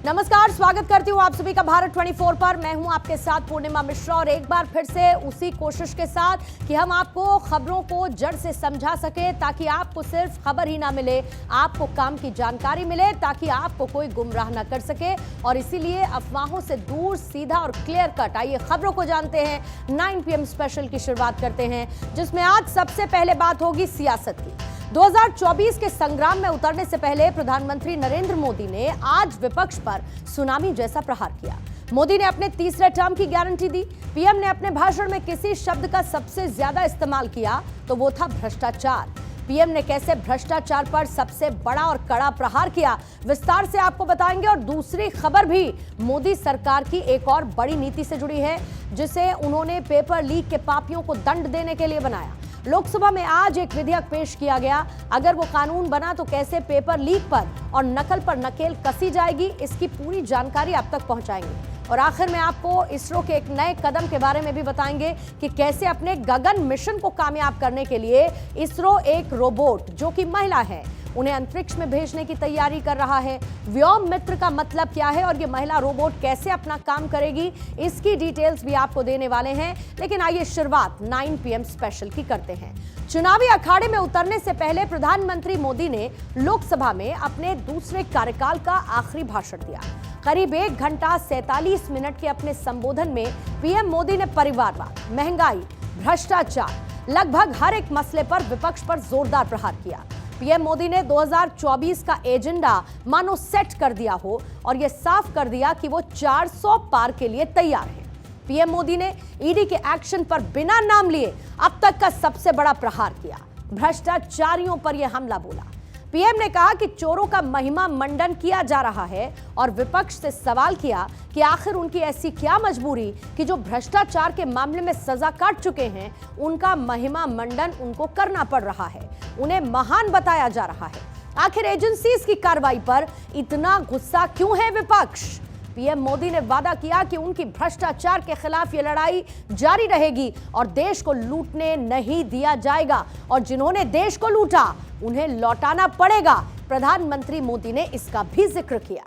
नमस्कार, स्वागत करती हूँ आप सभी का भारत 24 पर। मैं हूँ आपके साथ पूर्णिमा मिश्रा और एक बार फिर से उसी कोशिश के साथ कि हम आपको खबरों को जड़ से समझा सके, ताकि आपको सिर्फ खबर ही ना मिले, आपको काम की जानकारी मिले, ताकि आपको कोई गुमराह ना कर सके। और इसीलिए अफवाहों से दूर, सीधा और क्लियर कट आइए खबरों को जानते हैं। 9 PM स्पेशल की शुरुआत करते हैं, जिसमें आज सबसे पहले बात होगी सियासत की। 2024 के संग्राम में उतरने से पहले प्रधानमंत्री नरेंद्र मोदी ने आज विपक्ष पर सुनामी जैसा प्रहार किया। मोदी ने अपने तीसरे टर्म की गारंटी दी। पीएम ने अपने भाषण में किसी शब्द का सबसे ज्यादा इस्तेमाल किया तो वो था भ्रष्टाचार। पीएम ने कैसे भ्रष्टाचार पर सबसे बड़ा और कड़ा प्रहार किया, विस्तार से आपको बताएंगे। और दूसरी खबर भी मोदी सरकार की एक और बड़ी नीति से जुड़ी है, जिसे उन्होंने पेपर लीक के पापियों को दंड देने के लिए बनाया। लोकसभा में आज एक विधेयक पेश किया गया। अगर वो कानून बना तो कैसे पेपर लीक पर और नकल पर नकेल कसी जाएगी, इसकी पूरी जानकारी आप तक पहुंचाएंगे। और आखिर में आपको इसरो के एक नए कदम के बारे में भी बताएंगे कि कैसे अपने गगन मिशन को कामयाब करने के लिए इसरो एक रोबोट, जो कि महिला है, उन्हें अंतरिक्ष में भेजने की तैयारी कर रहा है। व्योम मित्र का मतलब क्या है और ये महिला रोबोट कैसे अपना काम करेगी, इसकी डिटेल्स भी आपको देने वाले हैं। लेकिन आइए शुरुआत 9 PM स्पेशल की करते हैं। चुनावी अखाड़े में उतरने से पहले प्रधानमंत्री मोदी ने लोकसभा में अपने दूसरे कार्यकाल का आखिरी भाषण दिया। करीब 1 घंटा 47 मिनट के अपने संबोधन में पीएम मोदी ने परिवारवाद, महंगाई, भ्रष्टाचार, लगभग हर एक मसले पर विपक्ष पर जोरदार प्रहार किया। पीएम मोदी ने 2024 का एजेंडा मानो सेट कर दिया हो और यह साफ कर दिया कि वो 400 पार के लिए तैयार हैं। पीएम मोदी ने ईडी के एक्शन पर बिना नाम लिए अब तक का सबसे बड़ा प्रहार किया। भ्रष्टाचारियों पर यह हमला बोला। पीएम ने कहा कि चोरों का महिमा मंडन किया जा रहा है और विपक्ष से सवाल किया कि आखिर उनकी ऐसी क्या मजबूरी कि जो भ्रष्टाचार के मामले में सजा काट चुके हैं, उनका महिमा मंडन उनको करना पड़ रहा है, उन्हें महान बताया जा रहा है। आखिर एजेंसीज की कार्रवाई पर इतना गुस्सा क्यों है विपक्ष? पीएम मोदी ने वादा किया कि उनकी भ्रष्टाचार के खिलाफ ये लड़ाई जारी रहेगी और देश को लूटने नहीं दिया जाएगा, और जिन्होंने देश को लूटा उन्हें लौटाना पड़ेगा। प्रधानमंत्री मोदी ने इसका भी जिक्र किया।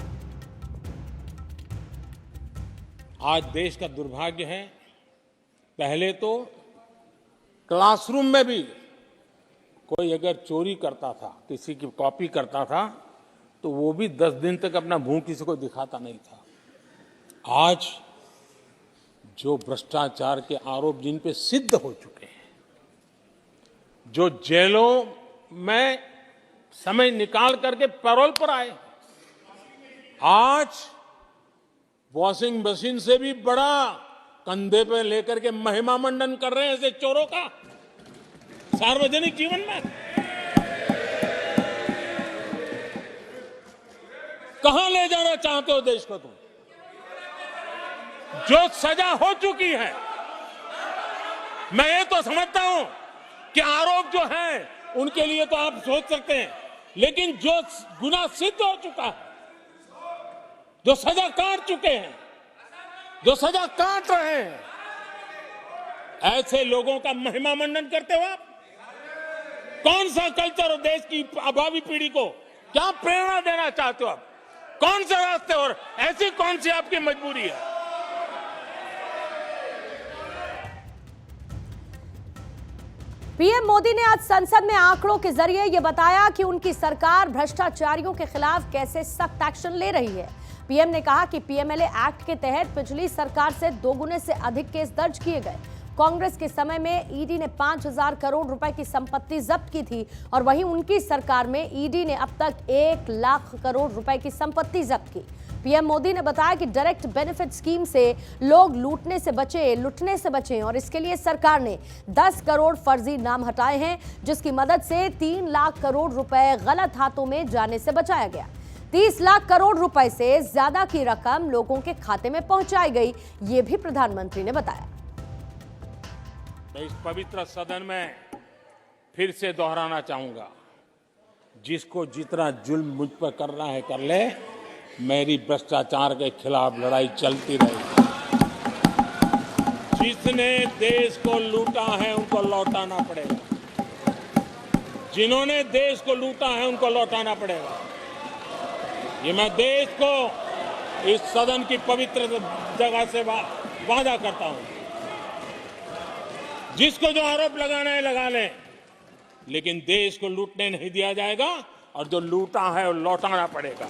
आज देश का दुर्भाग्य है, पहले तो क्लासरूम में भी कोई अगर चोरी करता था, किसी की कॉपी करता था, तो वो भी 10 दिन तक अपना मुंह किसी को दिखाता नहीं था। आज जो भ्रष्टाचार के आरोप जिन पे सिद्ध हो चुके हैं, जो जेलों में समय निकाल करके पैरोल पर आए, आज वॉशिंग मशीन से भी बड़ा कंधे पे लेकर के महिमा मंडन कर रहे हैं ऐसे चोरों का सार्वजनिक जीवन में। कहां ले जाना चाहते हो देश को तुम? जो सजा हो चुकी है, मैं ये तो समझता हूं कि आरोप जो है उनके लिए तो आप सोच सकते हैं, लेकिन जो गुनाह सिद्ध हो चुका है, जो सजा काट चुके हैं, जो सजा काट रहे हैं, ऐसे लोगों का महिमा मंडन करते हो आप? कौन सा कल्चर और देश की भावी पीढ़ी को क्या प्रेरणा देना चाहते हो आप? कौन से रास्ते और ऐसी कौन सी आपकी मजबूरी है? पीएम मोदी ने आज संसद में आंकड़ों के जरिए यह बताया कि उनकी सरकार भ्रष्टाचारियों के खिलाफ कैसे सख्त एक्शन ले रही है। पीएम ने कहा कि पीएमएलए एक्ट के तहत पिछली सरकार से 2 गुने से अधिक केस दर्ज किए गए। कांग्रेस के समय में ईडी ने 5,000 करोड़ रुपए की संपत्ति जब्त की थी, और वहीं उनकी सरकार में ईडी ने अब तक 1 लाख करोड़ रुपए की संपत्ति जब्त की। पीएम मोदी ने बताया कि डायरेक्ट बेनिफिट स्कीम से लोग लूटने से बचें, और इसके लिए सरकार ने 10 करोड़ फर्जी नाम हटाए हैं, जिसकी मदद से 3 लाख करोड़ रुपए गलत हाथों में जाने से बचाया गया। 30 लाख करोड़ रुपए से ज्यादा की रकम लोगों के खाते में पहुंचाई गई, ये भी प्रधानमंत्री ने बताया। मैं इस पवित्र सदन में फिर से दोहराना चाहूंगा, जिसको जितना जुल्म मुझ पर करना है कर ले, मेरी भ्रष्टाचार के खिलाफ लड़ाई चलती रहेगी। जिसने देश को लूटा है उनको लौटाना पड़ेगा, जिन्होंने देश को लूटा है उनको लौटाना पड़ेगा। ये मैं देश को इस सदन की पवित्र जगह से वादा करता हूं, जिसको जो आरोप लगाना है लगा लें, लेकिन देश को लूटने नहीं दिया जाएगा और जो लूटा है वो लौटाना पड़ेगा।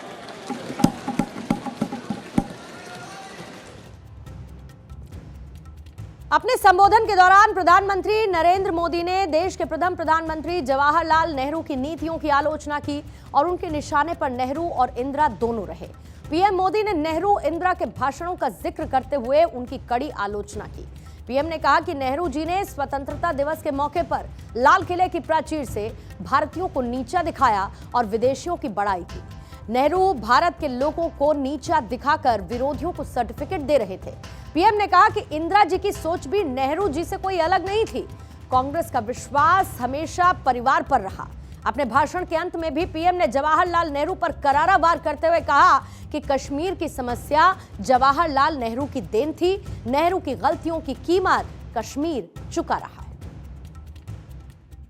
अपने संबोधन के दौरान प्रधानमंत्री नरेंद्र मोदी ने देश के प्रथम प्रधानमंत्री जवाहरलाल नेहरू की नीतियों की आलोचना की और उनके निशाने पर नेहरू और इंदिरा दोनों रहे। पीएम मोदी ने नेहरू इंदिरा के भाषणों का जिक्र करते हुए उनकी कड़ी आलोचना की। पीएम ने कहा कि नेहरू जी ने स्वतंत्रता दिवस के मौके पर लाल किले की प्राचीर से भारतीयों को नीचा दिखाया और विदेशियों की बड़ाई की। नेहरू भारत के लोगों को नीचा दिखाकर विरोधियों को सर्टिफिकेट दे रहे थे। पीएम ने कहा कि इंदिरा जी की सोच भी नेहरू जी से कोई अलग नहीं थी। कांग्रेस का विश्वास हमेशा परिवार पर रहा। अपने भाषण के अंत में भी पीएम ने जवाहरलाल नेहरू पर करारा वार करते हुए कहा कि कश्मीर की समस्या जवाहरलाल नेहरू की देन थी। नेहरू की गलतियों की कीमत कश्मीर चुका रहा है।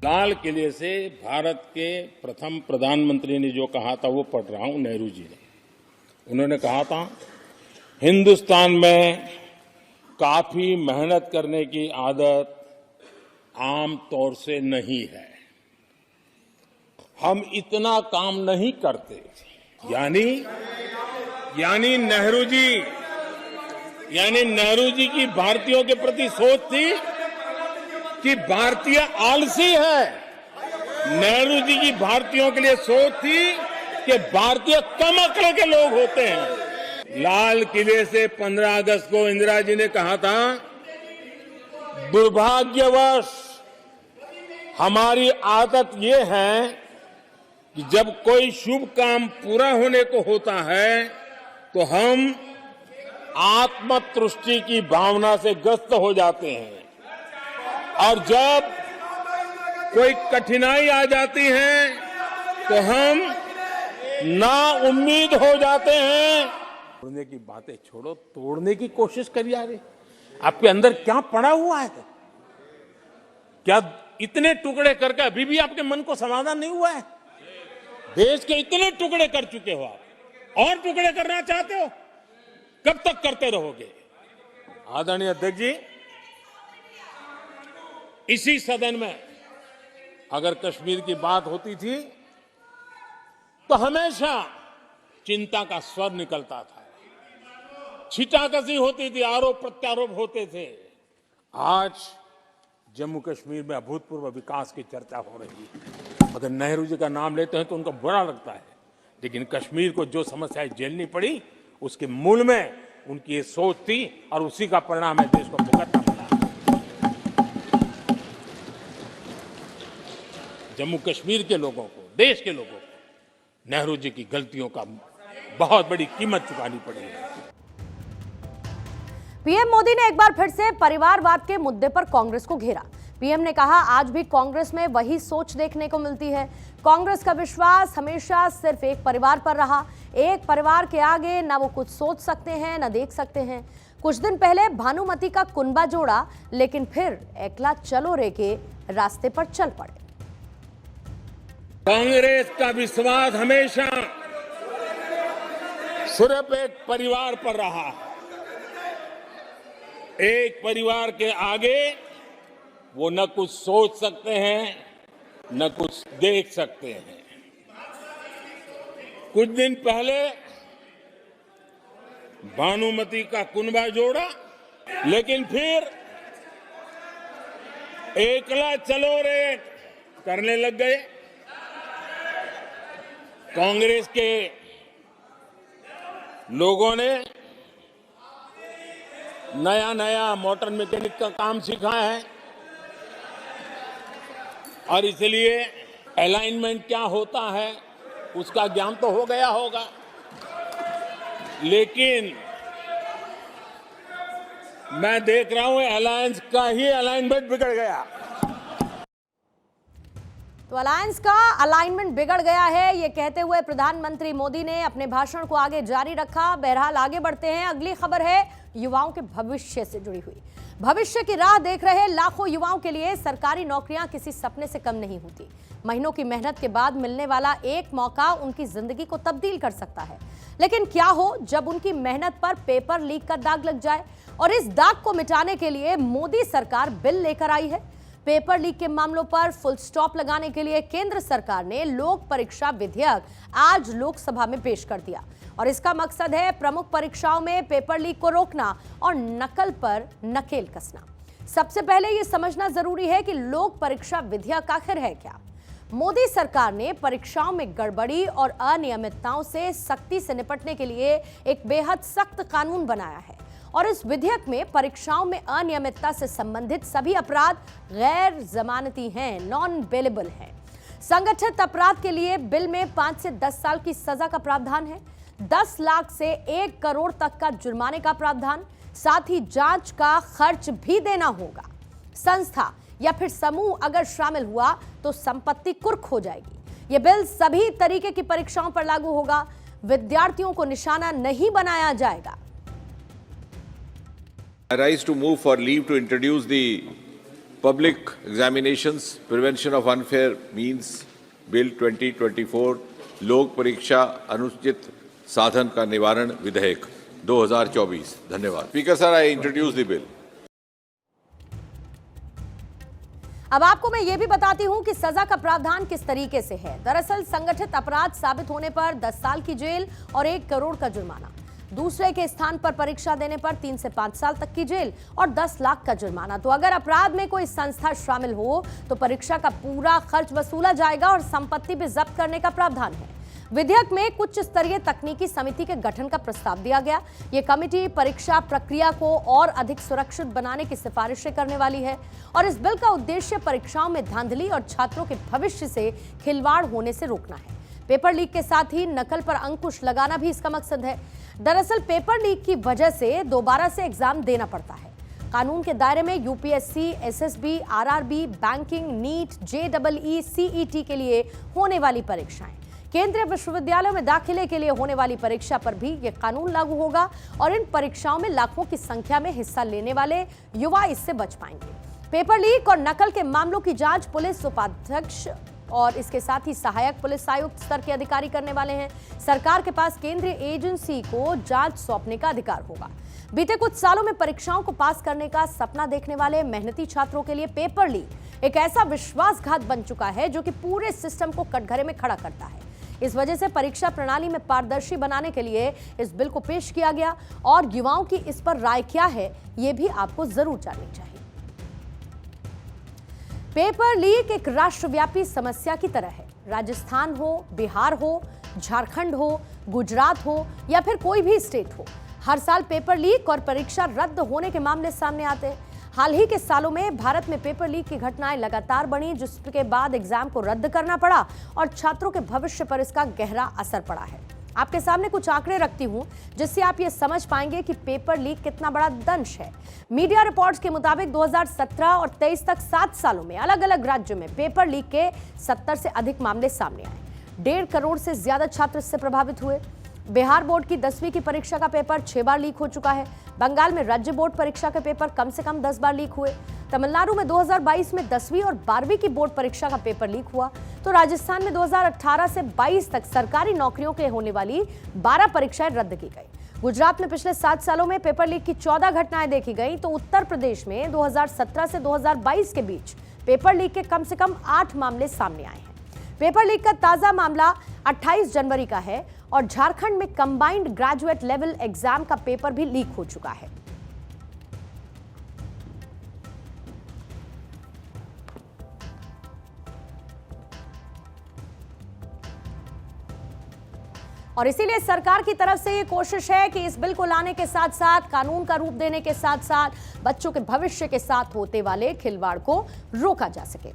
लाल किले से भारत के प्रथम प्रधानमंत्री ने जो कहा था वो पढ़ रहा हूं, नेहरू जी ने। उन्होंने कहा था, हिंदुस्तान में काफी मेहनत करने की आदत आम तौर से नहीं है। हम इतना काम नहीं करते। यानी नेहरू जी की भारतीयों के प्रति सोच थी कि भारतीय आलसी है। नेहरू जी की भारतीयों के लिए सोच थी कि भारतीय कम अक्ल के लोग होते हैं। लाल किले से 15 अगस्त को इंदिरा जी ने कहा था, दुर्भाग्यवश हमारी आदत ये है कि जब कोई शुभ काम पूरा होने को होता है तो हम आत्मतुष्टि की भावना से ग्रस्त हो जाते हैं और जब कोई कठिनाई आ जाती है तो हम नाउम्मीद हो जाते हैं। तोड़ने की बातें छोड़ो, तोड़ने की कोशिश करिए। यार, आपके अंदर क्या पड़ा हुआ है? क्या इतने टुकड़े करके अभी भी आपके मन को समाधान नहीं हुआ है? देश के इतने टुकड़े कर चुके हो आप, और टुकड़े करना चाहते हो? कब तक करते रहोगे? आदरणीय अध्यक्ष जी, इसी सदन में अगर कश्मीर की बात होती थी तो हमेशा चिंता का स्वर निकलता था, छिटाकशी होती थी, आरोप प्रत्यारोप होते थे। आज जम्मू कश्मीर में अभूतपूर्व विकास की चर्चा हो रही है। अगर नेहरू जी का नाम लेते हैं तो उनको बुरा लगता है, लेकिन कश्मीर को जो समस्याएं झेलनी पड़ी उसके मूल में उनकी ये सोच थी और उसी का परिणाम है देश को भुगतना पड़ा। जम्मू कश्मीर के लोगों को, देश के लोगों को नेहरू जी की गलतियों का बहुत बड़ी कीमत चुकानी पड़ी है। पीएम मोदी ने एक बार फिर से परिवारवाद के मुद्दे पर कांग्रेस को घेरा। पीएम ने कहा, आज भी कांग्रेस में वही सोच देखने को मिलती है। कांग्रेस का विश्वास हमेशा सिर्फ एक परिवार पर रहा। एक परिवार के आगे ना वो कुछ सोच सकते हैं ना देख सकते हैं। कुछ दिन पहले भानुमति का कुनबा जोड़ा, लेकिन फिर एकला चलो रे के रास्ते पर चल पड़े। कांग्रेस का विश्वास हमेशा सिर्फ एक परिवार पर रहा। एक परिवार के आगे वो न कुछ सोच सकते हैं न कुछ देख सकते हैं। कुछ दिन पहले भानुमति का कुनबा जोड़ा, लेकिन फिर एकला चलो रे करने लग गए। कांग्रेस के लोगों ने नया मोटर मैकेनिक का काम सीखा है और इसलिए अलाइनमेंट क्या होता है उसका ज्ञान तो हो गया होगा, लेकिन मैं देख रहा हूं अलायंस का ही अलाइनमेंट बिगड़ गया। तो अलायंस का अलाइनमेंट बिगड़ गया है, ये कहते हुए प्रधानमंत्री मोदी ने अपने भाषण को आगे जारी रखा। बहरहाल आगे बढ़ते हैं। अगली खबर है युवाओं के भविष्य से जुड़ी हुई। भविष्य की राह देख रहे लाखों युवाओं के लिए सरकारी नौकरियां किसी सपने से कम नहीं होती। महीनों की मेहनत के बाद मिलने वाला एक मौका उनकी जिंदगी को तब्दील कर सकता है। लेकिन क्या हो जब उनकी मेहनत पर पेपर लीक का दाग लग जाए, और इस दाग को मिटाने के लिए मोदी सरकार बिल लेकर आई है। पेपर लीक के मामलों पर फुल स्टॉप लगाने के लिए केंद्र सरकार ने लोक परीक्षा विधेयक आज लोकसभा में पेश कर दिया, और इसका मकसद है प्रमुख परीक्षाओं में पेपर लीक को रोकना और नकल पर नकेल कसना। सबसे पहले यह समझना जरूरी है कि लोक परीक्षा विधेयक आखिर है क्या। मोदी सरकार ने परीक्षाओं में गड़बड़ी और अनियमितताओं से सख्ती से निपटने के लिए एक बेहद सख्त कानून बनाया है, और इस विधेयक में परीक्षाओं में अनियमितता से संबंधित सभी अपराध गैर जमानती हैं, नॉन बेलेबल हैं। संगठित अपराध के लिए बिल में 5 से 10 साल की सजा का प्रावधान है, 10 लाख से 1 करोड़ तक का जुर्माने का प्रावधान, साथ ही जांच का खर्च भी देना होगा। संस्था या फिर समूह अगर शामिल हुआ तो संपत्ति कुर्क हो जाएगी। यह बिल सभी तरीके की परीक्षाओं पर लागू होगा, विद्यार्थियों को निशाना नहीं बनाया जाएगा। I rise to move for leave to introduce the Public Examinations Prevention of Unfair Means Bill 2024 लोक परीक्षा अनुचित साधन का निवारण विधेयक 2024। धन्यवाद। Speaker sir, I introduce the bill. अब आपको मैं ये भी बताती हूं कि सजा का प्रावधान किस तरीके से है। दरअसल संगठित अपराध साबित होने पर 10 साल की जेल और 1 करोड़ का जुर्माना, दूसरे के स्थान पर परीक्षा देने पर 3 से 5 साल तक की जेल और 10 लाख का जुर्माना। तो अगर अपराध में कोई संस्था शामिल हो तो परीक्षा का पूरा खर्च वसूला जाएगा और संपत्ति भी जब्त करने का प्रावधान है। विधेयक में उच्च स्तरीय तकनीकी समिति के गठन का प्रस्ताव दिया गया। ये कमेटी परीक्षा प्रक्रिया को और अधिक सुरक्षित बनाने की सिफारिशें करने वाली है, और इस बिल का उद्देश्य परीक्षाओं में धांधली और छात्रों के भविष्य से खिलवाड़ होने से रोकना है। पेपर लीक के साथ ही नकल पर अंकुश लगाना भी इसका मकसद है। दरअसल पेपर लीक की वजह से दोबारा से एग्जाम देना पड़ता है। कानून के दायरे में UPSC, SSB, RRB, banking, NEET, JEE, CET के लिए होने वाली परीक्षाएं, केंद्रीय विश्वविद्यालयों में दाखिले के लिए होने वाली परीक्षा पर भी यह कानून लागू होगा, और इन परीक्षाओं में लाखों की संख्या में हिस्सा लेने वाले युवा इससे बच पाएंगे। पेपर लीक और नकल के मामलों की जांच पुलिस उपाध्यक्ष और इसके साथ ही सहायक पुलिस आयुक्त स्तर के अधिकारी करने वाले हैं। सरकार के पास केंद्रीय एजेंसी को जांच सौंपने का अधिकार होगा। बीते कुछ सालों में परीक्षाओं को पास करने का सपना देखने वाले मेहनती छात्रों के लिए पेपर लीक एक ऐसा विश्वासघात बन चुका है जो कि पूरे सिस्टम को कटघरे में खड़ा करता है। इस वजह से परीक्षा प्रणाली में पारदर्शी बनाने के लिए इस बिल को पेश किया गया, और युवाओं की इस पर राय क्या है ये भी आपको जरूर जाननी चाहिए। पेपर लीक एक राष्ट्रव्यापी समस्या की तरह है। राजस्थान हो, बिहार हो, झारखंड हो, गुजरात हो या फिर कोई भी स्टेट हो, हर साल पेपर लीक और परीक्षा रद्द होने के मामले सामने आते हैं। हाल ही के सालों में भारत में पेपर लीक की घटनाएं लगातार बढ़ी, जिसके बाद एग्जाम को रद्द करना पड़ा और छात्रों के भविष्य पर इसका गहरा असर पड़ा है। आपके सामने कुछ आंकड़े रखती हूं जिससे आप ये समझ पाएंगे कि पेपर लीक कितना बड़ा दंश है। मीडिया रिपोर्ट्स के मुताबिक 2017 और 23 तक 7 सालों में अलग अलग राज्यों में पेपर लीक के 70 से अधिक मामले सामने आए। 1.5 करोड़ से ज्यादा छात्र इससे प्रभावित हुए। बिहार बोर्ड की 10वीं की परीक्षा का पेपर 6 बार लीक हो चुका है। बंगाल में राज्य बोर्ड परीक्षा के पेपर कम से कम 10 बार लीक हुए। तमिलनाडु में 2022 में 10वीं और 12वीं की बोर्ड परीक्षा का पेपर लीक हुआ। तो राजस्थान में 2018 से 22 तक सरकारी नौकरियों के होने वाली 12 परीक्षाएं रद्द की गई। गुजरात में पिछले 7 सालों में पेपर लीक की 14 घटनाएं देखी गई। तो उत्तर प्रदेश में 2017 से 2022 के बीच पेपर लीक के कम से कम 8 मामले सामने आए हैं। पेपर लीक का ताजा मामला 28 जनवरी का है, और झारखंड में कंबाइंड ग्रेजुएट लेवल एग्जाम का पेपर भी लीक हो चुका है। और इसीलिए सरकार की तरफ से ये कोशिश है कि इस बिल को लाने के साथ साथ, कानून का रूप देने के साथ साथ बच्चों के भविष्य के साथ होते वाले खिलवाड़ को रोका जा सके।